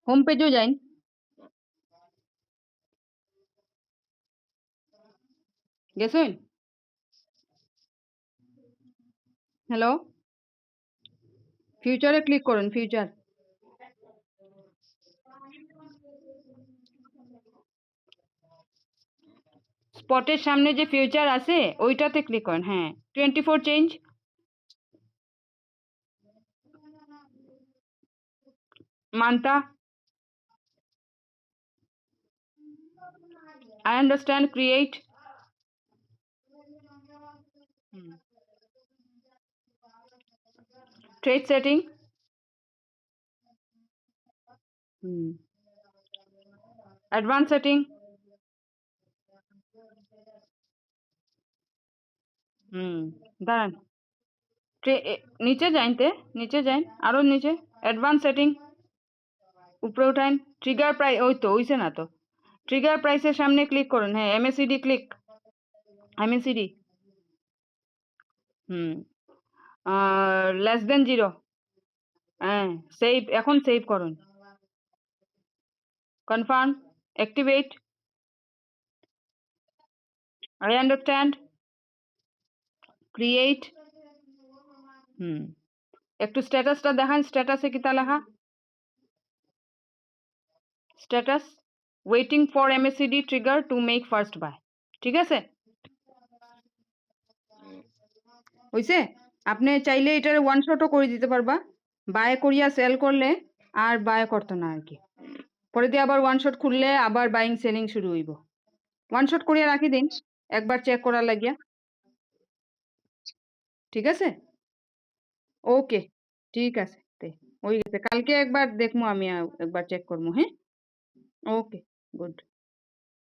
Home পেজও যাইন, গেছেন? Hello, ফিউচারে click করুন, ফিউচার। স্পটের সামনে যে ফিউচার আছে ওইটাতে ক্লিক করেন। হ্যাঁ, 24 change. Manta, I understand, create. Trade setting. Advanced setting. দাঁড়ান, নিচে যাইতে, নিচে যাইন, আরো নিচে, অ্যাডভান্স সেটিং, উপরে উঠাইন, ট্রিগার প্রাইস, ওই তো হইছে না তো, ট্রিগার প্রাইসের সামনে ক্লিক করুন। হ্যাঁ, MACD click, MACD, less than 0। হ্যাঁ, সেভ, এখন সেভ করুন, confirm, activate, I understand, create. একটু স্ট্যাটাসটা দেখান, স্ট্যাটাসে কি তা লেখা? Status, waiting for MACD trigger to make first buy. ঠিক আছে, হইছে? আপনি চাইলে এটার ওয়ান শটও করে দিতে পারবা, বাই করিয়া সেল করলে আর বাই করতো না আর কি, পরে দিয়ে আবার ওয়ান শট খুললে আবার বাইং সেলিং শুরু হইব। ওয়ান শট করিয়া রাখি দিন, একবার চেক করার লাগিয়া। ঠিক আছে, ওকে, ঠিক আছে, হয়ে গেছে। কালকে একবার দেখবো, আমি একবার চেক করবো। হ্যাঁ, ওকে, গুড।